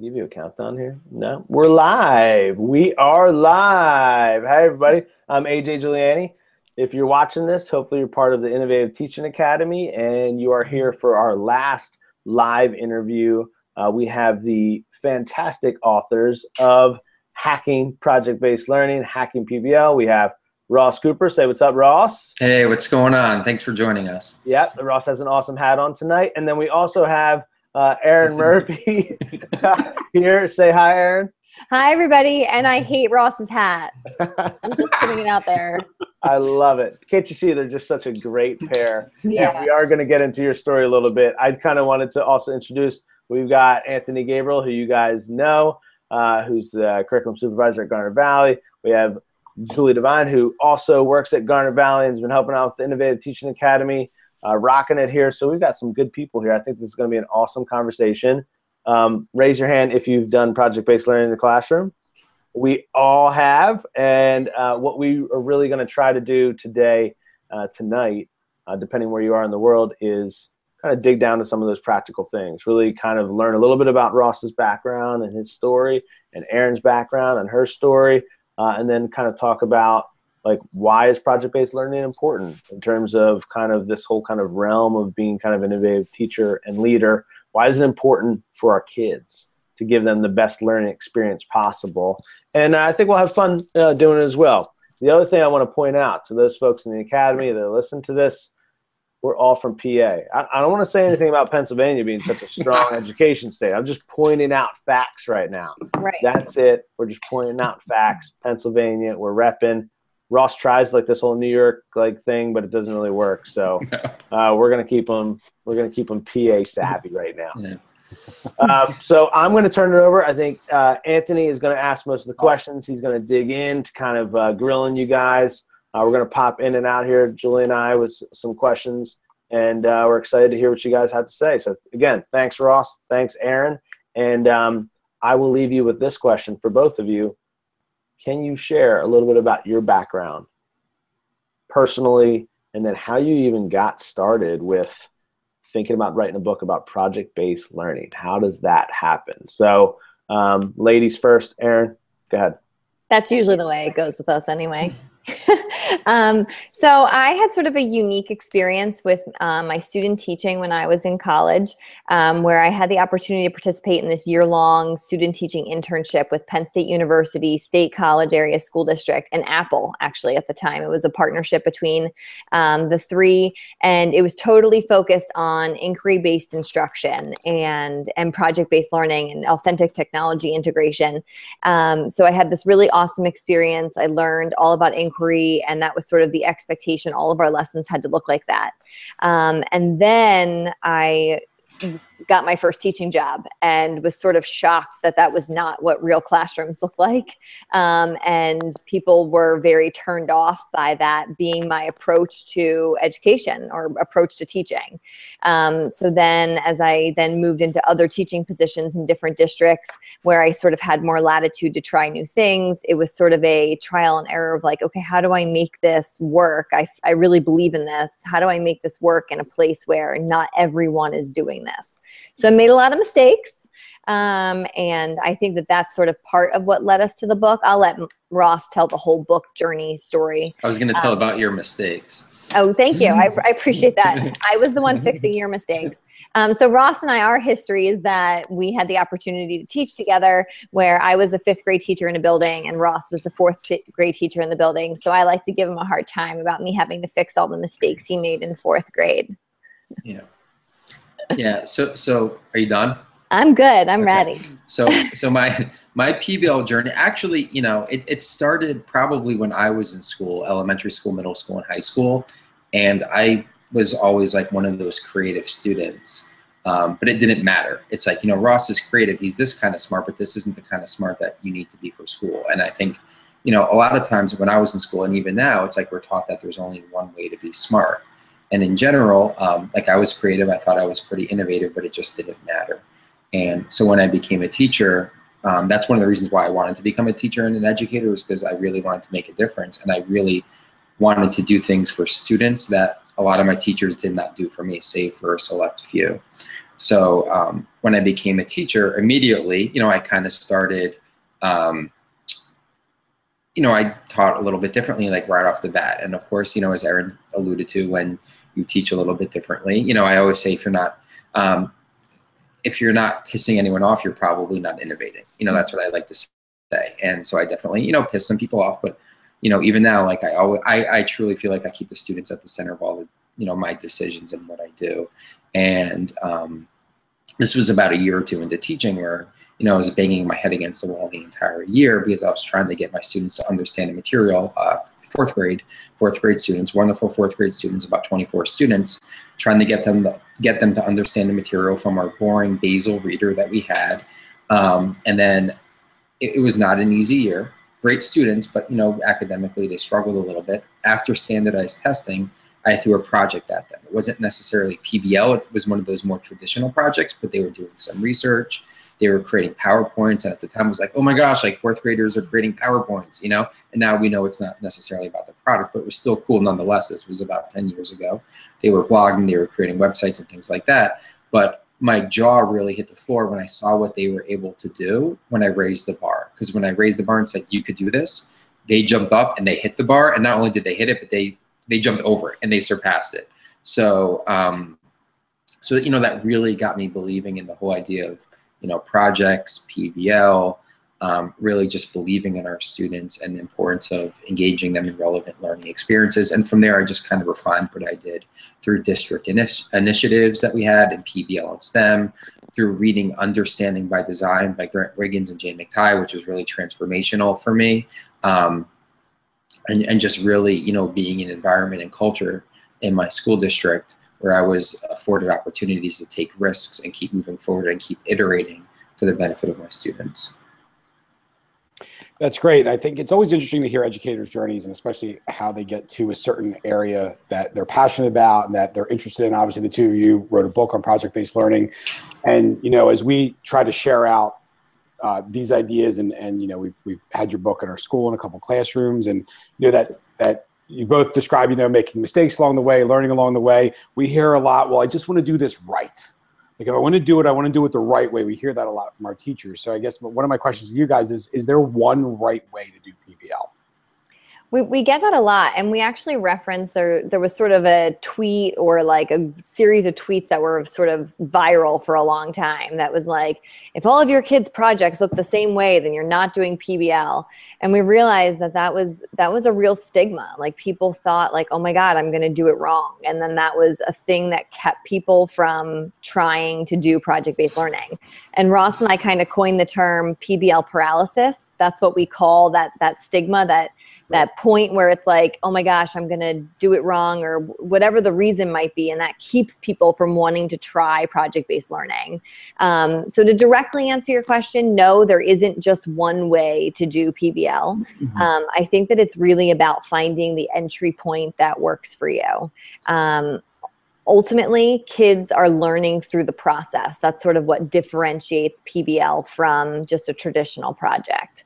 Give you a countdown here? No, we're live. We are live. Hi, everybody. I'm AJ Giuliani. If you're watching this, hopefully you're part of the Innovative Teaching Academy, and you are here for our last live interview. We have the fantastic authors of Hacking Project-Based Learning, Hacking PBL. We have Ross Cooper. Say what's up, Ross. Hey, what's going on? Thanks for joining us. Yep, Ross has an awesome hat on tonight. And then we also have Aaron Murphy here. Say hi, Aaron. Hi, everybody. And I hate Ross's hat. I'm just putting it out there. I love it. Can't you see they're just such a great pair? Yeah. And we are going to get into your story a little bit. I kind of wanted to also introduce, we've got Anthony Gabriel, who you guys know, who's the curriculum supervisor at Garnet Valley. We have Julie Devine, who also works at Garnet Valley and has been helping out with the Innovative Teaching Academy. Rocking it here. So we've got some good people here. I think this is going to be an awesome conversation. Raise your hand if you've done project-based learning in the classroom. We all have. And what we are really going to try to do today, tonight, depending where you are in the world, is kind of dig down to some of those practical things. Really kind of learn a little bit about Ross's background and his story, and Erin's background and her story, and then kind of talk about, like, why is project-based learning important in terms of kind of this whole kind of realm of being kind of an innovative teacher and leader? Why is it important for our kids to give them the best learning experience possible? And I think we'll have fun doing it as well. The other thing I want to point out to those folks in the academy that listen to this, we're all from PA. I don't want to say anything about Pennsylvania being such a strong education state. I'm just pointing out facts right now. Right. That's it. We're just pointing out facts. Pennsylvania, we're repping. Ross tries like this whole New York like thing, but it doesn't really work. So we're gonna keep them PA savvy right now. Yeah. So I'm gonna turn it over. I think Anthony is gonna ask most of the questions. He's gonna dig in to kind of grilling you guys. We're gonna pop in and out here, Julie and I, with some questions, and we're excited to hear what you guys have to say. So again, thanks Ross, thanks Aaron, and I will leave you with this question for both of you. Can you share a little bit about your background personally, and then how you even got started with thinking about writing a book about project-based learning? How does that happen? So ladies first. Aaron, go ahead. That's usually the way it goes with us anyway. So I had sort of a unique experience with my student teaching when I was in college, where I had the opportunity to participate in this year-long student teaching internship with Penn State University, State College Area School District, and Apple, actually, at the time. It was a partnership between the three, and it was totally focused on inquiry-based instruction and project-based learning and authentic technology integration. So I had this really awesome experience. I learned all about inquiry, and that was sort of the expectation. All of our lessons had to look like that. And then I got my first teaching job and was sort of shocked that that was not what real classrooms look like. And people were very turned off by that being my approach to education or approach to teaching. So then as I then moved into other teaching positions in different districts where I sort of had more latitude to try new things, it was sort of a trial and error of like, okay, how do I make this work? I really believe in this. How do I make this work in a place where not everyone is doing this? So I made a lot of mistakes, and I think that that's sort of part of what led us to the book. I'll let Ross tell the whole book journey story. I was going to tell about your mistakes. Oh, thank you. I appreciate that. I was the one fixing your mistakes. So Ross and I, our history is that we had the opportunity to teach together, where I was a 5th grade teacher in a building and Ross was the 4th grade teacher in the building. So I like to give him a hard time about me having to fix all the mistakes he made in 4th grade. Yeah. Yeah. So are you done? I'm good. I'm ready. So my PBL journey, actually, you know, it started probably when I was in school, elementary school, middle school, and high school. And I was always like one of those creative students, but it didn't matter. It's like, you know, Ross is creative. He's this kind of smart, but this isn't the kind of smart that you need to be for school. And I think, you know, a lot of times when I was in school, and even now, it's like we're taught that there's only one way to be smart. And in general, like I was creative, I thought I was pretty innovative, but it just didn't matter. And so when I became a teacher, that's one of the reasons why I wanted to become a teacher and an educator, was because I really wanted to make a difference. And I really wanted to do things for students that a lot of my teachers did not do for me, save for a select few. So when I became a teacher, immediately, I kind of started, I taught a little bit differently, like right off the bat. And of course, as Erin alluded to, when you teach a little bit differently, I always say if you're not pissing anyone off, you're probably not innovating. That's what I like to say. And so I definitely, piss some people off, but even now, like I truly feel like I keep the students at the center of all the, my decisions and what I do. And this was about a year or two into teaching where, I was banging my head against the wall the entire year because I was trying to get my students to understand the material. Fourth grade students, wonderful fourth grade students, about 24 students, trying to get them to understand the material from our boring basal reader that we had. And then it was not an easy year. Great students, but academically they struggled a little bit. After standardized testing, I threw a project at them. It wasn't necessarily PBL. It was one of those more traditional projects, but they were doing some research. They were creating PowerPoints, and at the time it was like, oh my gosh, like fourth graders are creating PowerPoints, and now we know it's not necessarily about the product, but it was still cool nonetheless. This was about 10 years ago. They were blogging, they were creating websites and things like that. But my jaw really hit the floor when I saw what they were able to do when I raised the bar. Because when I raised the bar and said, you could do this, they jumped up and they hit the bar, and not only did they hit it, but they jumped over it and they surpassed it. So, that really got me believing in the whole idea of, projects, PBL, really just believing in our students and the importance of engaging them in relevant learning experiences. And from there, I just kind of refined what I did through district initiatives that we had in PBL and STEM, through reading Understanding by Design by Grant Wiggins and Jay McTighe, which was really transformational for me. And just really, being in environment and culture in my school district where I was afforded opportunities to take risks and keep moving forward and keep iterating for the benefit of my students. That's great. I think it's always interesting to hear educators' journeys, and especially how they get to a certain area that they're passionate about and that they're interested in. Obviously, the two of you wrote a book on project-based learning. And, as we try to share out these ideas, and we've had your book in our school in a couple classrooms, and that you both describe making mistakes along the way, learning along the way. We hear a lot, well, I just want to do this right. Like if I want to do it, I want to do it the right way. We hear that a lot from our teachers. So I guess one of my questions to you guys is there one right way to do PBL? We get that a lot, and we actually reference there was sort of a tweet or like a series of tweets that were sort of viral for a long time that was like, if all of your kids' projects look the same way, then you're not doing PBL. And we realized that was a real stigma. Like people thought like, oh my God, I'm going to do it wrong. And then that was a thing that kept people from trying to do project-based learning. And Ross and I kind of coined the term PBL paralysis. That's what we call that stigma, that point where it's like, oh my gosh, I'm going to do it wrong, or whatever the reason might be. And that keeps people from wanting to try project-based learning. So to directly answer your question, no, there isn't just one way to do PBL. Mm-hmm. I think that it's really about finding the entry point that works for you. Ultimately, kids are learning through the process. That's sort of what differentiates PBL from just a traditional project.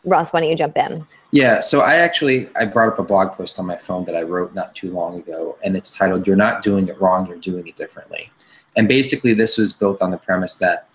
Ross, why don't you jump in? Yeah, so I brought up a blog post on my phone that I wrote not too long ago, and it's titled, "You're Not Doing It Wrong, You're Doing It Differently." And basically this was built on the premise that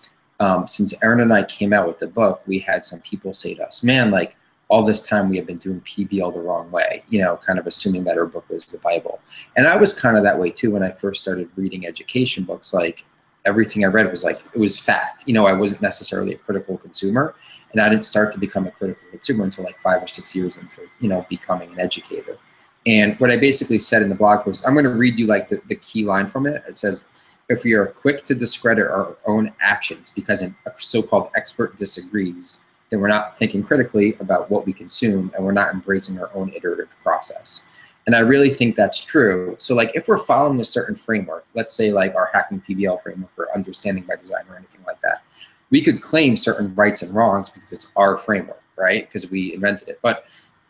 since Erin and I came out with the book, we had some people say to us, man, like all this time we have been doing PBL the wrong way, kind of assuming that our book was the Bible. And I was kind of that way too when I first started reading education books. Like everything I read was like, it was fact. I wasn't necessarily a critical consumer. And I didn't start to become a critical consumer until like 5 or 6 years into, becoming an educator. And what I basically said in the blog was, I'm going to read you like the key line from it. It says, if we are quick to discredit our own actions because a so-called expert disagrees, then we're not thinking critically about what we consume, and we're not embracing our own iterative process. And I really think that's true. So like if we're following a certain framework, let's say like our Hacking PBL framework or Understanding by Design or anything like that, we could claim certain rights and wrongs because it's our framework, right? Because we invented it,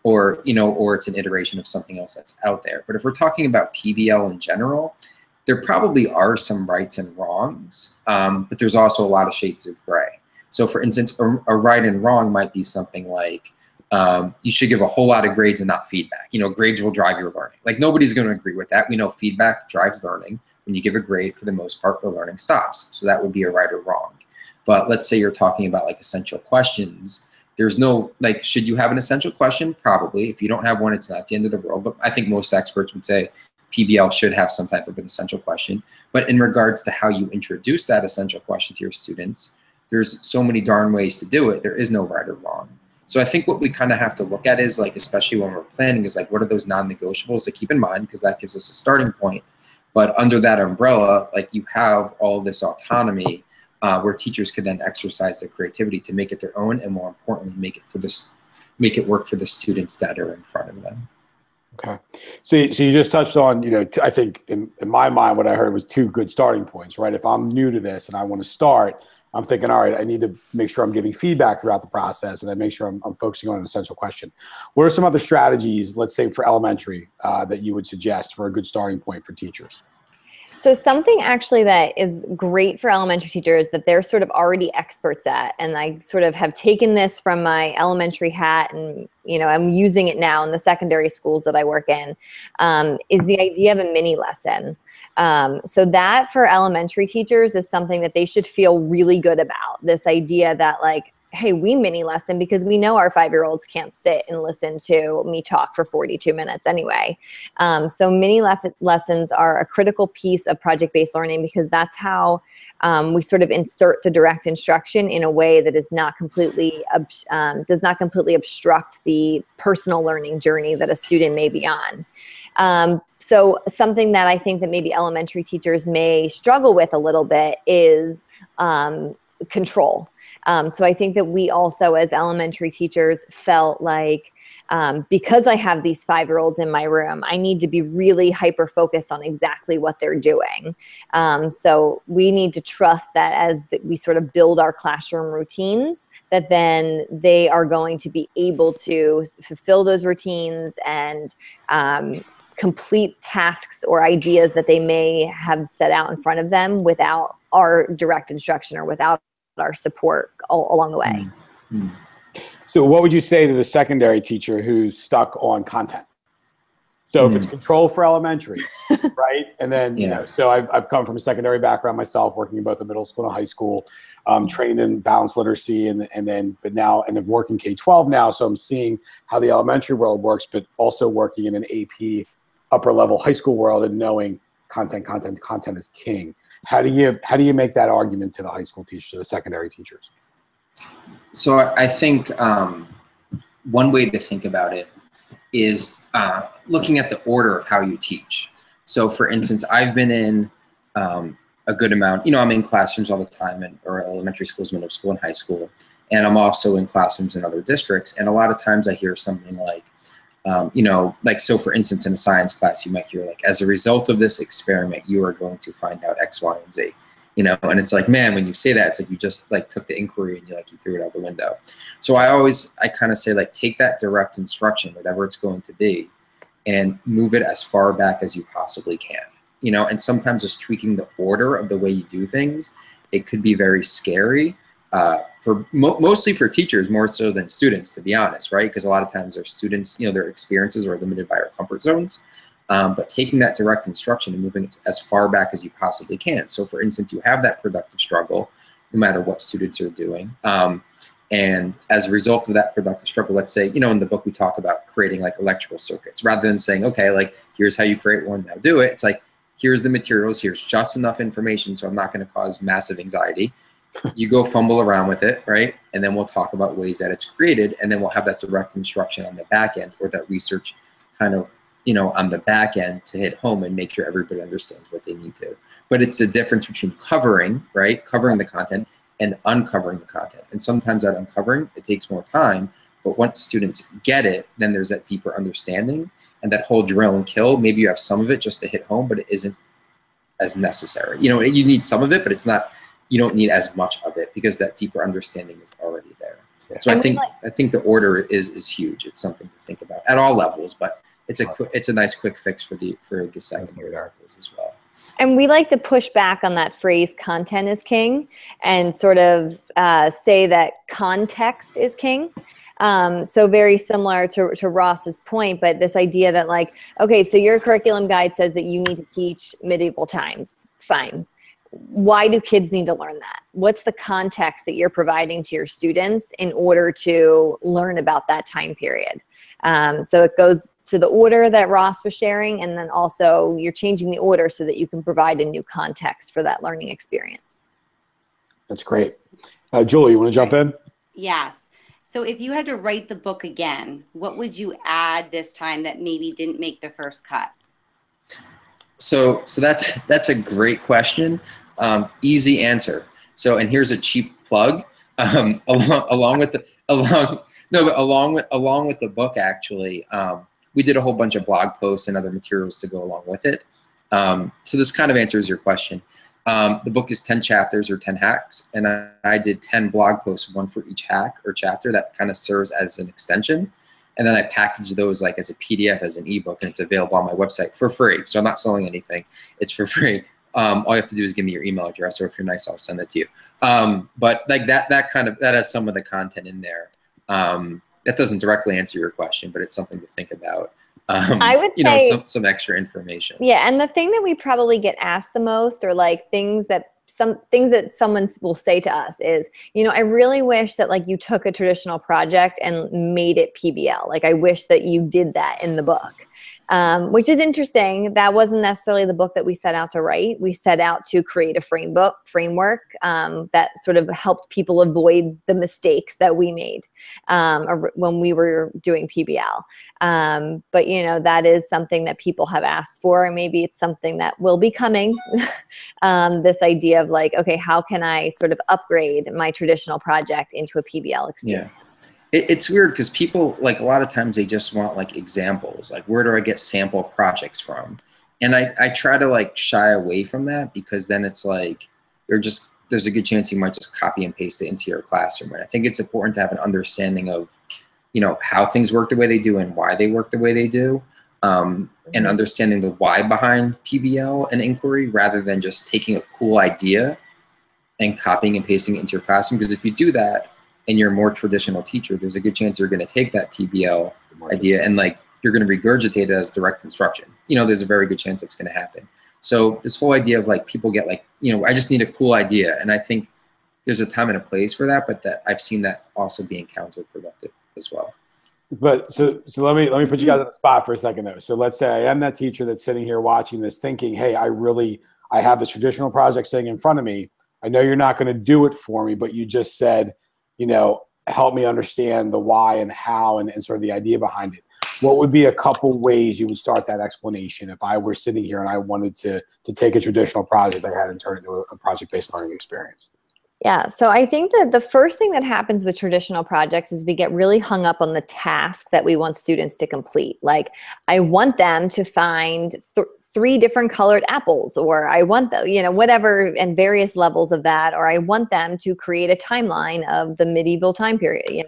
or it's an iteration of something else that's out there. But if we're talking about PBL in general, there probably are some rights and wrongs, but there's also a lot of shades of gray. So for instance, a right and wrong might be something like, you should give a whole lot of grades and not feedback. Grades will drive your learning. Like nobody's going to agree with that. We know feedback drives learning, when you give a grade, for the most part, the learning stops. So that would be a right or wrong. But let's say you're talking about like essential questions. There's no, like, should you have an essential question? Probably. If you don't have one, it's not the end of the world. But I think most experts would say PBL should have some type of an essential question. But in regards to how you introduce that essential question to your students, there's so many darn ways to do it. There is no right or wrong. So I think what we kind of have to look at is, like, especially when we're planning, is like, what are those non-negotiables to keep in mind? Because that gives us a starting point. But under that umbrella, like, you have all this autonomy where teachers could then exercise their creativity to make it their own, and more importantly, make it work for the students that are in front of them. Okay. So you just touched on, you know, I think in my mind, what I heard was two good starting points, right? If I'm new to this and I want to start, I'm thinking, all right, I need to make sure I'm giving feedback throughout the process, and I make sure I'm focusing on an essential question. What are some other strategies, let's say for elementary, that you would suggest for a good starting point for teachers? So something actually that is great for elementary teachers that they're sort of already experts at, and I sort of have taken this from my elementary hat and, you know, I'm using it now in the secondary schools that I work in, is the idea of a mini lesson. So that for elementary teachers is something that they should feel really good about. This idea that, like, hey, we mini lesson because we know our 5-year-olds can't sit and listen to me talk for 42 minutes anyway. So mini lessons are a critical piece of project-based learning because that's how we sort of insert the direct instruction in a way that is not completely does not completely obstruct the personal learning journey that a student may be on. So something that I think that maybe elementary teachers may struggle with a little bit is control. So I think that we also, as elementary teachers, felt like because I have these 5-year-olds in my room, I need to be really hyper-focused on exactly what they're doing. So we need to trust that as we sort of build our classroom routines, that then they are going to be able to fulfill those routines and complete tasks or ideas that they may have set out in front of them without our direct instruction or without our support along the way. Mm-hmm. So what would you say to the secondary teacher who's stuck on content? So if it's control for elementary, right? And then, you know, so I've come from a secondary background myself, working in both a middle school and a high school, trained in balanced literacy, but now I'm working K-12 now. So I'm seeing how the elementary world works, but also working in an AP upper level high school world and knowing content is king. How do you make that argument to the high school teachers, to the secondary teachers? So I think one way to think about it is looking at the order of how you teach. So for instance, I've been in a good amount, you know, I'm in classrooms all the time or elementary schools, middle school, and high school. And I'm also in classrooms in other districts. And a lot of times I hear something like, you know, like, so for instance, in a science class, you might hear like, as a result of this experiment, you are going to find out X, Y, and Z, you know, and it's like, man, when you say that, it's like, you just like took the inquiry and you threw it out the window. So I kind of say, like, take that direct instruction, whatever it's going to be, and move it as far back as you possibly can, you know, and sometimes just tweaking the order of the way you do things, it could be very scary. Mostly for teachers more so than students, to be honest, right? Because a lot of times our students, you know, their experiences are limited by our comfort zones. But taking that direct instruction and moving it as far back as you possibly can. So for instance, you have that productive struggle, no matter what students are doing. And as a result of that productive struggle, let's say, you know, in the book we talk about creating like electrical circuits, rather than saying, okay, like, here's how you create one, now do it. It's like, here's the materials, here's just enough information so I'm not going to cause massive anxiety. You go fumble around with it, right? And then we'll talk about ways that it's created, and then we'll have that direct instruction on the back end, or that research kind of, you know, on the back end to hit home and make sure everybody understands what they need to. But it's the difference between covering, right? Covering the content and uncovering the content. And sometimes that uncovering, it takes more time, but once students get it, then there's that deeper understanding, and that whole drill and kill, maybe you have some of it just to hit home, but it isn't as necessary. You know, you need some of it, but it's not, you don't need as much of it because that deeper understanding is already there. Yeah. So I think the order is huge. It's something to think about at all levels, but it's a nice quick fix for the secondary levels as well. And we like to push back on that phrase, content is king, and sort of say that context is king. So very similar to Ross's point, but this idea that like, okay, so your curriculum guide says that you need to teach medieval times. Fine. Why do kids need to learn that? What's the context that you're providing to your students in order to learn about that time period? So it goes to the order that Ross was sharing, and then also you're changing the order so that you can provide a new context for that learning experience. That's great. Julie, you want to jump in? Yes. So if you had to write the book again, what would you add this time that maybe didn't make the first cut? So that's a great question. Easy answer. So, and here's a cheap plug. Along with the book, actually, we did a whole bunch of blog posts and other materials to go along with it. So this kind of answers your question. The book is 10 chapters or 10 hacks, and I did 10 blog posts, one for each hack or chapter that kind of serves as an extension. And then I packaged those like as a PDF, as an ebook, and it's available on my website for free. So I'm not selling anything. It's for free. All you have to do is give me your email address, or if you're nice, I'll send it to you. But like that has some of the content in there. That doesn't directly answer your question, but it's something to think about. I would say, some extra information. Yeah, and the thing that we probably get asked the most, or like things that someone will say to us is, I really wish that like you took a traditional project and made it PBL. Like I wish that you did that in the book. Which is interesting. That wasn't necessarily the book that we set out to write. We set out to create a framework that sort of helped people avoid the mistakes that we made when we were doing PBL. But that is something that people have asked for, and maybe it's something that will be coming. This idea of like, okay, how can I sort of upgrade my traditional project into a PBL experience? Yeah. It's weird because people, like, a lot of times they just want like examples, like where do I get sample projects from? And I try to like shy away from that, because then it's like there's a good chance you might just copy and paste it into your classroom. And I think it's important to have an understanding of how things work the way they do and why they work the way they do, and understanding the why behind PBL and inquiry, rather than just taking a cool idea and copying and pasting it into your classroom. Because if you do that, and you're a more traditional teacher, there's a good chance you're going to take that PBL idea and like you're going to regurgitate it as direct instruction. There's a very good chance that's going to happen. So this whole idea of like people get like, I just need a cool idea, and I think there's a time and a place for that, but that I've seen that also being counterproductive as well. But so let me put you guys on the spot for a second though. So let's say I am that teacher that's sitting here watching this, thinking, hey, I have this traditional project sitting in front of me. I know you're not going to do it for me, but you just said, help me understand the why and how and sort of the idea behind it. What would be a couple ways you would start that explanation if I were sitting here and I wanted to take a traditional project I had and turn it into a project-based learning experience? Yeah, so I think that the first thing that happens with traditional projects is we get really hung up on the task that we want students to complete. Like, I want them to find 3 different colored apples, or I want whatever, and various levels of that, or I want them to create a timeline of the medieval time period,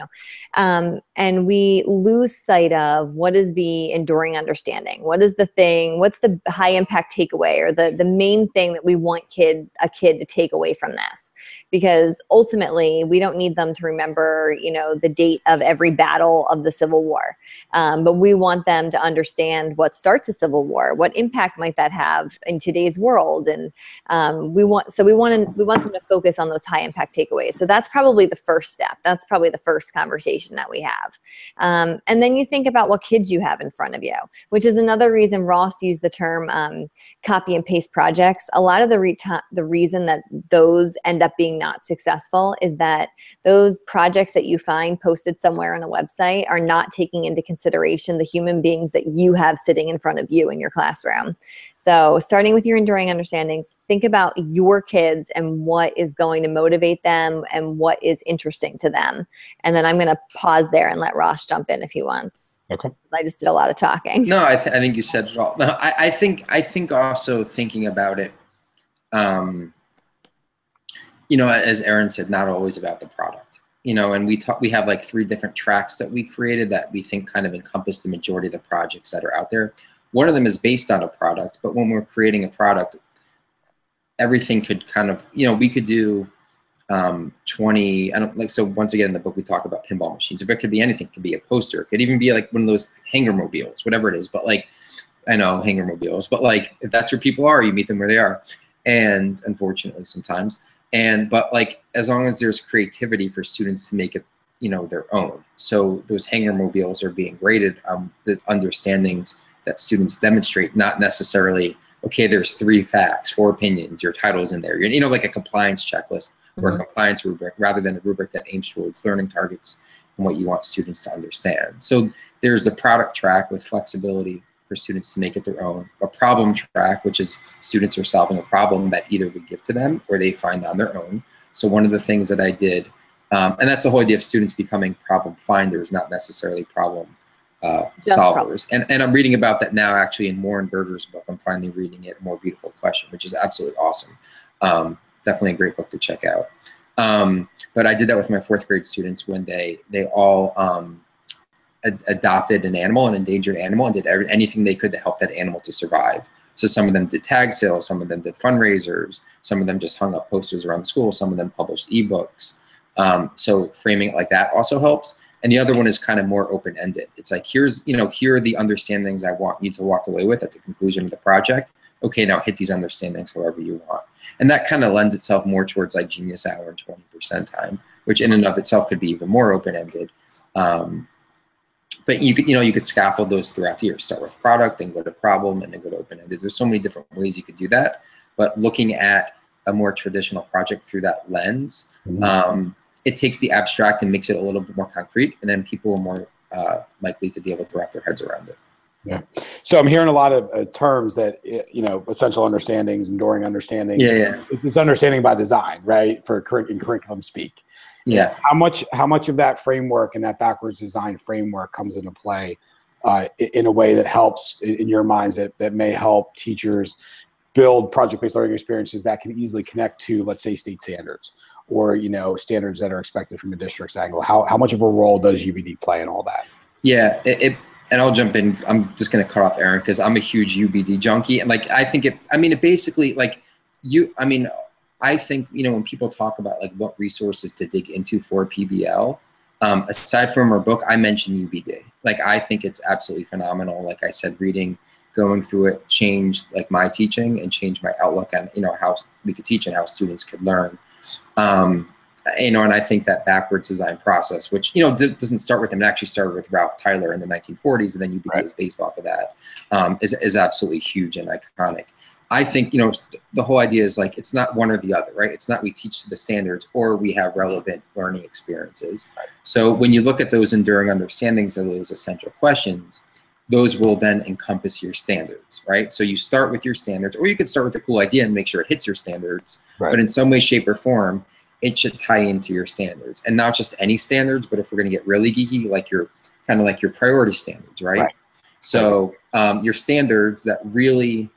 and we lose sight of what is the enduring understanding, what's the high impact takeaway, or the main thing that we want a kid to take away from this. Because ultimately, we don't need them to remember, the date of every battle of the Civil War. But we want them to understand what starts a Civil War, what impact might that have in today's world. And we want them to focus on those high impact takeaways. So that's probably the first step. That's probably the first conversation that we have. And then you think about what kids you have in front of you, which is another reason Ross used the term copy and paste projects. A lot of the reason that those end up being not successful is that those projects that you find posted somewhere on a website are not taking into consideration the human beings that you have sitting in front of you in your classroom. So starting with your enduring understandings, think about your kids and what is going to motivate them and what is interesting to them. And then I'm going to pause there and let Ross jump in if he wants. Okay. I just did a lot of talking. No, I think you said it all. No, I think also thinking about it, as Erin said, not always about the product, and we have like 3 different tracks that we created that we think kind of encompass the majority of the projects that are out there. One of them is based on a product, but when we're creating a product, everything could kind of, we could do 20, I don't like, so once again, in the book, we talk about pinball machines. If it could be anything, it could be a poster. It could even be like one of those hanger mobiles, whatever it is. But like, I know hanger mobiles, but like, if that's where people are, you meet them where they are. And unfortunately sometimes, but like, as long as there's creativity for students to make it, you know, their own. So those hanger mobiles are being graded, the understandings that students demonstrate, not necessarily, okay, there's 3 facts, 4 opinions, your title's in there. You know, like a compliance checklist or a compliance rubric, rather than a rubric that aims towards learning targets and what you want students to understand. So there's a product track with flexibility for students to make it their own, a problem track, which is students are solving a problem that either we give to them or they find on their own. So one of the things that I did, and that's the whole idea of students becoming problem finders, not necessarily problem solvers. And I'm reading about that now, actually, in Warren Berger's book. I'm finally reading it, More Beautiful Question, which is absolutely awesome. Definitely a great book to check out. But I did that with my 4th grade students when they all adopted an animal, an endangered animal, and did anything they could to help that animal to survive. So some of them did tag sales, some of them did fundraisers, some of them just hung up posters around the school, some of them published ebooks. So framing it like that also helps. And the other one is kind of more open-ended. It's like, here's, you know, here are the understandings I want you to walk away with at the conclusion of the project. Okay, now hit these understandings however you want. And that kind of lends itself more towards like Genius Hour and 20% time, which in and of itself could be even more open-ended. But you could, you know, you could scaffold those throughout the year. Start with product, then go to problem, and then go to open-ended. There's so many different ways you could do that. But looking at a more traditional project through that lens, it takes the abstract and makes it a little bit more concrete, and then people are more likely to be able to wrap their heads around it. Yeah. So I'm hearing a lot of terms that, you know, essential understandings, enduring understandings. Yeah. It's understanding by design, right? For in curriculum speak. Yeah. How much of that framework and that backwards design framework comes into play in a way that helps, in your minds, that may help teachers build project-based learning experiences that can easily connect to, let's say, state standards, or, you know, standards that are expected from a district's angle? How much of a role does UBD play in all that? Yeah, and I'll jump in. I'm just going to cut off Aaron because I'm a huge UBD junkie. And like, I think it basically, like, I think, you know, when people talk about like what resources to dig into for PBL, aside from our book, I mentioned UBD. Like, I think it's absolutely phenomenal. Like I said, going through it changed like my teaching and changed my outlook on, you know, how we could teach and how students could learn. You know, and I think that backwards design process, which, you know, doesn't start with them, it actually started with Ralph Tyler in the 1940s, and then UBD is based off of that, is absolutely huge and iconic. I think, you know, the whole idea is like, it's not one or the other, right? It's not we teach to the standards or we have relevant learning experiences. So when you look at those enduring understandings of those essential questions, those will then encompass your standards, right? So you start with your standards, or you could start with a cool idea and make sure it hits your standards, but in some way, shape, or form, it should tie into your standards, and not just any standards, but if we're going to get really geeky, like your kind of like your priority standards, right? So your standards that really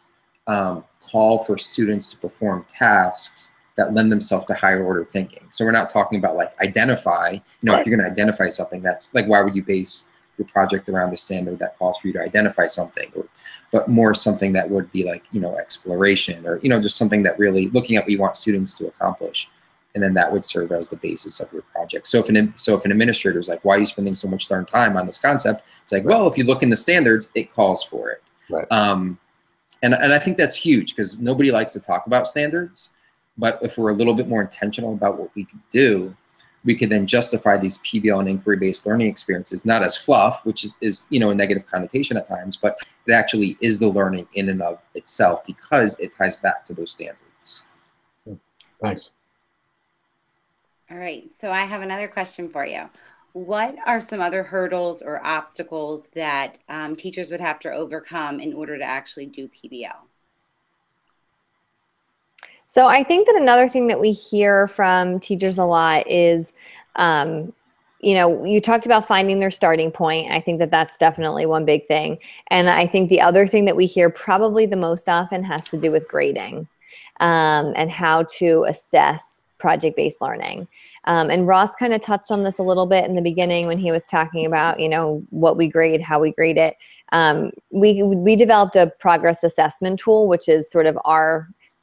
call for students to perform tasks that lend themselves to higher order thinking. So we're not talking about like identify, you know, if you're going to identify something, that's like, why would you base your project around the standard that calls for you to identify something, but more something that would be like, you know, exploration, or, you know, just something that really looking at what you want students to accomplish. And then that would serve as the basis of your project. So if an administrator is like, why are you spending so much darn time on this concept? It's like, well, if you look in the standards, it calls for it. And I think that's huge, because nobody likes to talk about standards. But if we're a little bit more intentional about what we could do, we could then justify these PBL and inquiry-based learning experiences, not as fluff, which is, you know, a negative connotation at times, but it actually is the learning in and of itself, because it ties back to those standards. Thanks. All right, so I have another question for you. What are some other hurdles or obstacles that teachers would have to overcome in order to actually do PBL? So I think that another thing that we hear from teachers a lot is, you know, you talked about finding their starting point. I think that that's definitely one big thing. And I think the other thing that we hear probably the most often has to do with grading and how to assess project-based learning. And Ross kind of touched on this a little bit in the beginning when he was talking about, you know, what we grade, how we grade it. We developed a progress assessment tool, which is sort of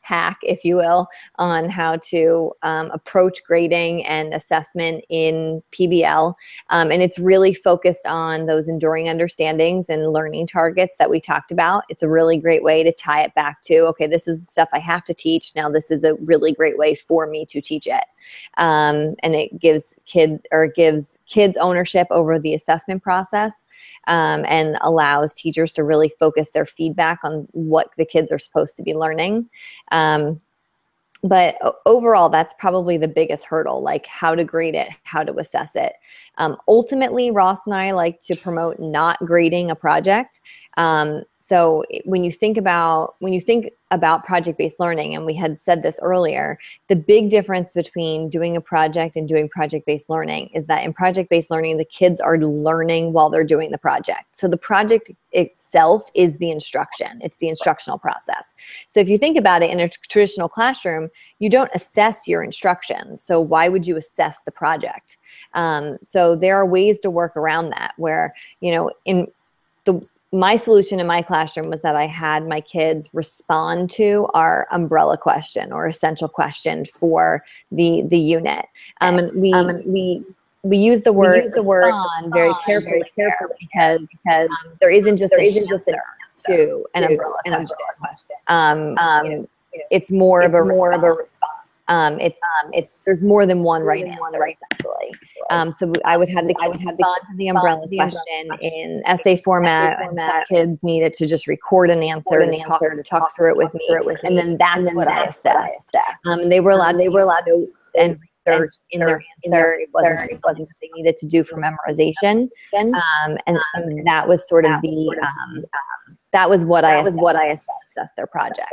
hack, if you will, on how to approach grading and assessment in PBL. And it's really focused on those enduring understandings and learning targets that we talked about. It's a really great way to tie it back to, okay, this is stuff I have to teach. Now this is a really great way for me to teach it. And it gives kids ownership over the assessment process, and allows teachers to really focus their feedback on what the kids are supposed to be learning. But overall, that's probably the biggest hurdle, like how to grade it, how to assess it. Ultimately, Ross and I like to promote not grading a project. So when you think about project-based learning, and we had said this earlier, the big difference between doing a project and doing project-based learning is that in project-based learning, the kids are learning while they're doing the project. So the project itself is the instruction. It's the instructional process. So if you think about it, in a traditional classroom, you don't assess your instruction. So why would you assess the project? So there are ways to work around that, where, my solution in my classroom was that I had my kids respond to our umbrella question or essential question for the unit. And we use the word respond very carefully because there isn't just an answer to an umbrella question. It's more of a response. There's more than one right answer, essentially. So I would have the kids respond to the umbrella question in essay format, and that kids needed to just record an answer and talk through it with me, and then that's what I assessed. They were allowed to and research in their answer. It wasn't something that they needed to do for memorization, and that was sort of that was what I assessed their project.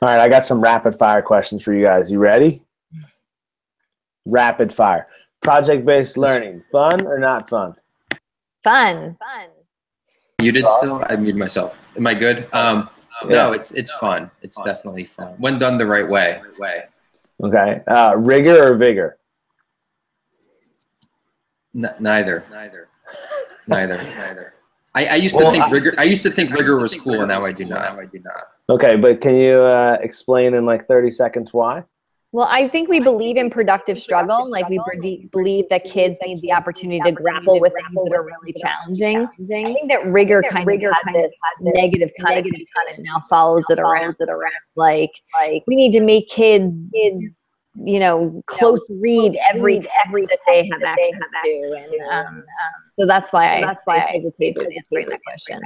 All right, I got some rapid fire questions for you guys. You ready? Rapid fire. Project-based learning, fun or not fun? Fun. You did still? I muted myself. Am I good? No, it's fun. It's definitely fun when done the right way. Okay. Rigor or vigor? Neither. I used to think rigor. I used to think rigor was cool, and now I do not. Okay, but can you explain in like 30 seconds why? Well, I think we believe in productive struggle. Like we believe that kids need the opportunity to grapple with things that are really challenging. I think that rigor kind of had this negative connotation and now follows it around. Like we need to make kids, close read every text that they have access to. And so that's why I hesitate with answering that question.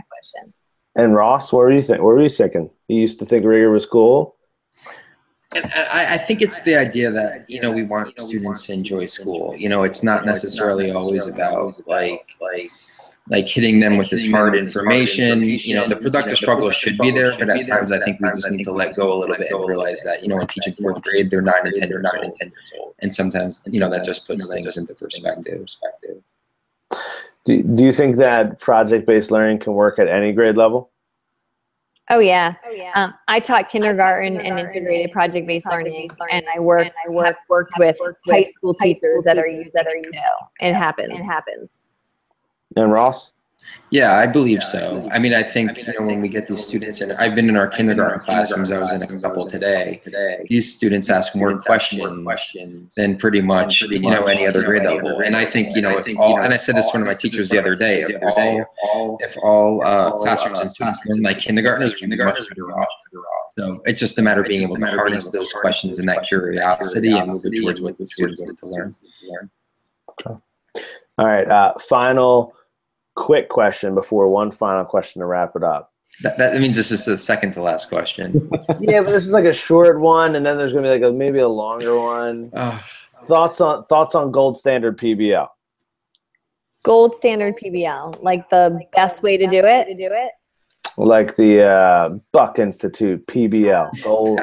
And Ross, what were you thinking? You used to think rigor was cool? And I think it's the idea that, we want students to enjoy school. It's not necessarily always about like hitting them with this hard information. The productive struggle should be there, but at times I think we just need to let go a little bit and realize that, when teaching fourth grade, they're 9 and 10 years old. And sometimes, that just puts things into perspective. Do you think that project-based learning can work at any grade level? Oh yeah. I taught kindergarten and integrated project-based learning, and I worked with high school teachers that are using it too. It happens. And Ross? Yeah, I believe so. I mean, I think, when we get these students in, I've been in our kindergarten classrooms, I was in a couple today. These students ask more questions than pretty much, any other grade level. And I think, and I said this to one of my teachers the other day, if all classrooms and students learn like kindergartners, we'd be much better off. So it's just a matter of being able to harness those questions and that curiosity and move it towards what the students need to learn. Okay. All right, final quick question before one final question to wrap it up. That means this is the second to last question. Yeah, but this is like a short one, and then there's gonna be like maybe a longer one. Thoughts on gold standard PBL? Gold standard PBL, like the best way to do it. Like the Buck Institute PBL, gold,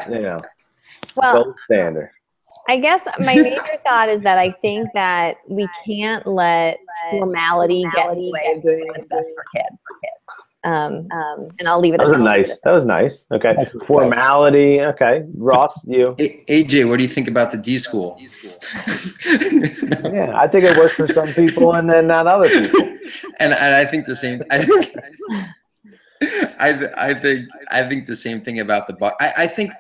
gold standard. I guess my major thought is that I think that we can't let formality get in the way of doing what's best for kids. And I'll leave it at that. That was nice. Okay. Formality. Okay. Ross, you. AJ, what do you think about the D school? Yeah, I think it works for some people and then not other people. And I think the same. I think the same thing about the book. I think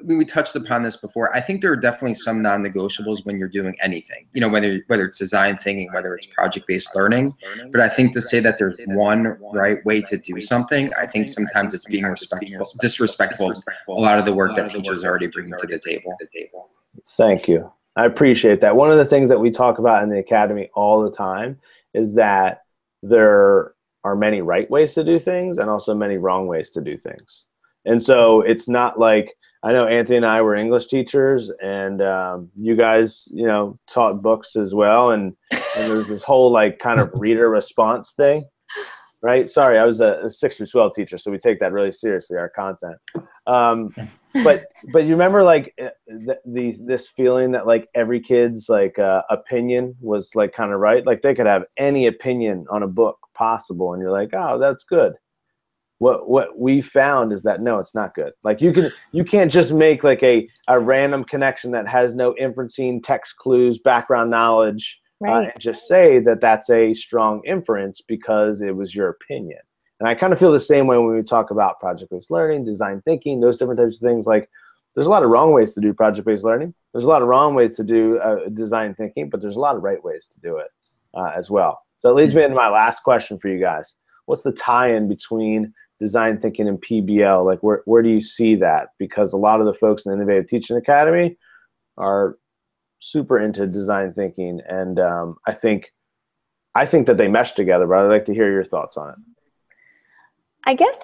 we touched upon this before. I think there are definitely some non-negotiables when you're doing anything. You know, whether it's design thinking, whether it's project-based learning. But I think to say that there's one right way to do something, I think sometimes it's being disrespectful of a lot of the work that teachers are already bringing to the table. Thank you. I appreciate that. One of the things that we talk about in the academy all the time is that there are many right ways to do things and also many wrong ways to do things. And so it's not like, I know Anthony and I were English teachers, and you guys, you know, taught books as well. And there's this whole like kind of reader response thing, right? Sorry, I was a 6 through 12 teacher, so we take that really seriously, our content. But you remember like this feeling that like every kid's like opinion was like kind of right? Like they could have any opinion on a book possible, and you're like, oh, that's good. What we found is that no, it's not good. Like you can't just make like a random connection that has no inferencing, text clues, background knowledge, Right. and just say that that's a strong inference because it was your opinion. And I kind of feel the same way when we talk about project-based learning, design thinking, those different types of things. Like there's a lot of wrong ways to do project-based learning. There's a lot of wrong ways to do design thinking, but there's a lot of right ways to do it as well. So it leads me into my last question for you guys. What's the tie-in between design thinking and PBL? Like where do you see that? Because a lot of the folks in the Innovative Teaching Academy are super into design thinking, and I think that they mesh together, but I'd like to hear your thoughts on it. I guess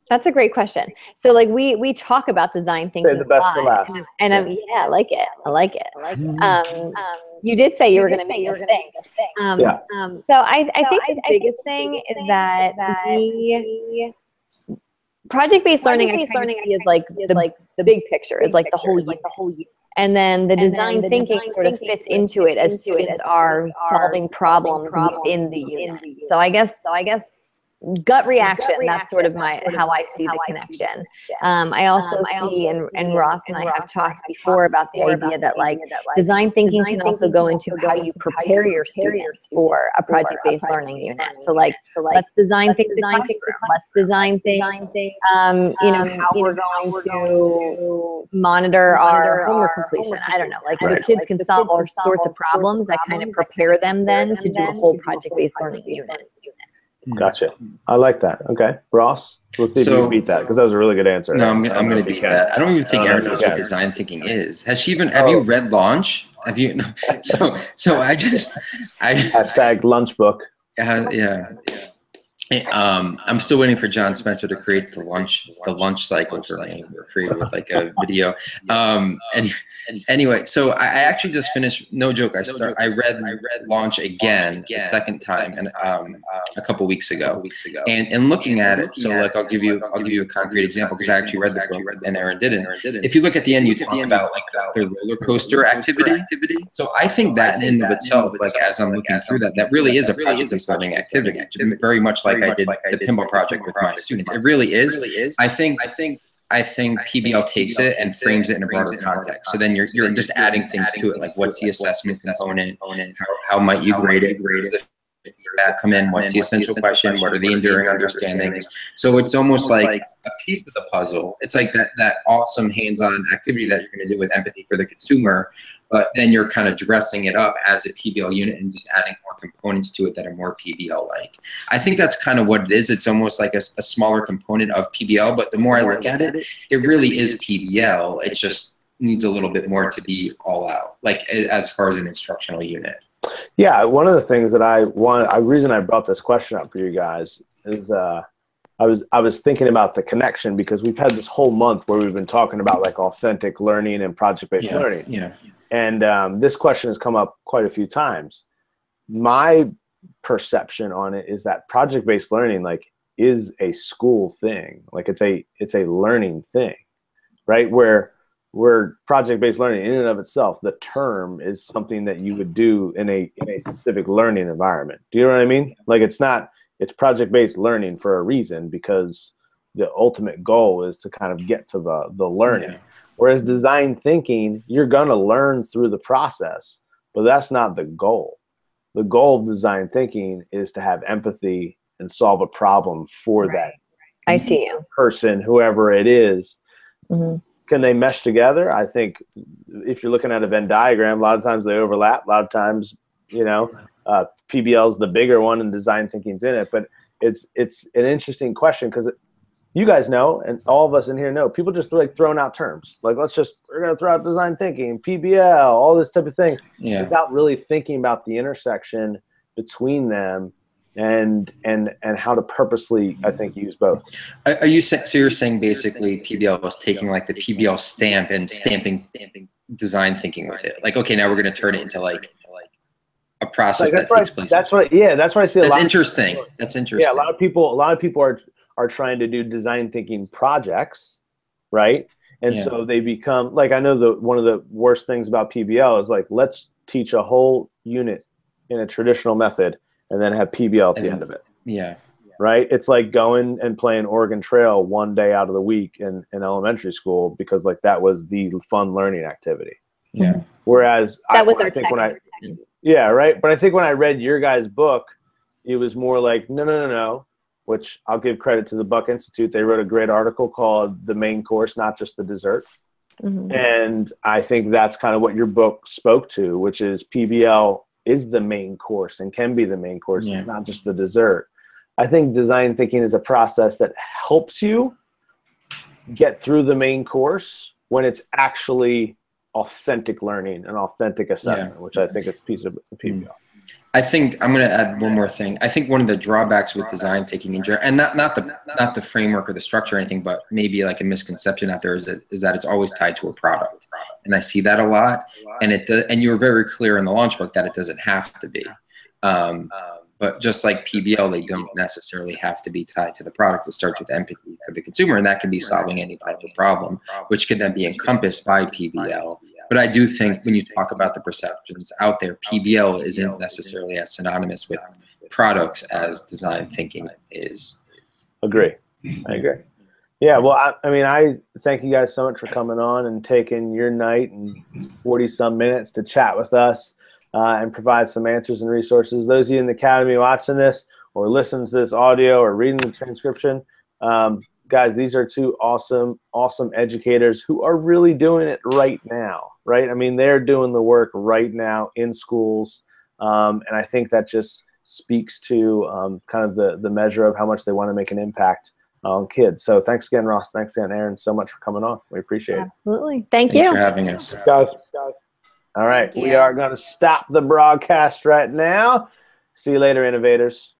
that's a great question. So like we talk about design thinking. Say the best for last. And yeah, I like it. I like it. You did say you were going to make us think. So I think the biggest thing is that project-based learning is like the big picture, is like the whole year. And then the design thinking sort of fits into it as students are solving problems within the unit. So I guess gut reaction, that's sort of how I see the connection. I also see, and Ross and I have talked before about the idea that like design thinking can also go into how you prepare your students for a project-based learning unit. So like let's design think the classroom. Let's design think you know, how we're going to monitor our homework completion. I don't know, like so kids can solve all sorts of problems that kind of prepare them then to do a whole project-based learning unit. Gotcha. I like that. Okay, Ross, let's see if you can beat that, because that was a really good answer. No, I'm going to beat that. I don't even think Erin knows what design thinking is. Has she even? Have you read Launch? Have you? So I hashtag lunch book. Yeah. I'm still waiting for John Spencer to create the lunch cycle for me, or create with like a video. And anyway, so I actually just finished. No joke. I read Launch again the second time, and a couple weeks ago. And looking at it, so like I'll give you a concrete example, because I actually read the book and Erin didn't. If you look at the end, you talk about like the roller coaster activity. So I think that in and of itself, like as I'm looking through that really is a project-based learning activity, very much like I did the pinball project with my students. It really is. I think PBL takes it and frames it in a broader context. So then you're just adding things to it, like what's the assessment component? How might you grade it? Where does the feedback come in? What's the essential question? What are the enduring understandings? So it's almost like a piece of the puzzle. It's like that awesome hands-on activity that you're going to do with empathy for the consumer, but then you're kind of dressing it up as a PBL unit and just adding more components to it that are more PBL-like. I think that's kind of what it is. It's almost like a smaller component of PBL, but the more I look at it, it really is PBL. It just needs a little bit more to be all out, like as far as an instructional unit. Yeah, one of the things that the reason I brought this question up for you guys is I was thinking about the connection, because we've had this whole month where we've been talking about like authentic learning and project-based learning. Yeah. And this question has come up quite a few times. My perception on it is that project-based learning like is a school thing. Like it's a learning thing, right? Where project-based learning in and of itself, the term is something that you would do in a specific learning environment. Do you know what I mean? Like it's project-based learning for a reason, because the ultimate goal is to kind of get to the learning. Yeah. Whereas design thinking, you're going to learn through the process, but that's not the goal. The goal of design thinking is to have empathy and solve a problem for that I see you. person, whoever it is. Mm-hmm. Can they mesh together? I think if you're looking at a Venn diagram, a lot of times they overlap. A lot of times, you know, PBL is the bigger one and design thinking's in it. But it's an interesting question because you guys know, and all of us in here know, people just like throwing out terms. Like, we're going to throw out design thinking, PBL, all this type of thing, without really thinking about the intersection between them and how to purposely, I think, use both. Are you so you're saying basically PBL was taking like the PBL stamp and stamping design thinking with it? Like, okay, now we're going to turn it into like a process that takes place. That's what I see. That's interesting. That's interesting. Yeah, a lot of people are trying to do design thinking projects, right? And so they become like, I know one of the worst things about PBL is like, let's teach a whole unit in a traditional method and then have PBL at the end of it. Yeah. Right? It's like going and playing Oregon Trail one day out of the week in elementary school because like that was the fun learning activity. Yeah. Whereas that was I think right. But I think when I read your guys' book, it was more like, no, which I'll give credit to the Buck Institute. They wrote a great article called The Main Course, Not Just the Dessert. Mm-hmm. And I think that's kind of what your book spoke to, which is PBL is the main course and can be the main course. It's not just the dessert. I think design thinking is a process that helps you get through the main course when it's actually authentic learning and authentic assessment, which I think is a piece of the PBL. I think I'm going to add one more thing. I think one of the drawbacks with design thinking in general, and not the framework or the structure or anything, but maybe like a misconception out there is that it's always tied to a product, and I see that a lot. And you were very clear in the launch book that it doesn't have to be. But just like PBL, they don't necessarily have to be tied to the product. It starts with empathy for the consumer, and that can be solving any type of problem, which can then be encompassed by PBL. But I do think when you talk about the perceptions out there, PBL isn't necessarily as synonymous with products as design thinking is. I agree. Yeah, well, I thank you guys so much for coming on and taking your night and 40-some minutes to chat with us and provide some answers and resources. Those of you in the Academy watching this or listening to this audio or reading the transcription, guys, these are two awesome educators who are really doing it right now, right? I mean, they're doing the work right now in schools, and I think that just speaks to kind of the measure of how much they want to make an impact on kids. So thanks again, Ross. Thanks again, Aaron, so much for coming on. We appreciate it. Absolutely. Thanks for having us. Guys. All right, we are going to stop the broadcast right now. See you later, innovators.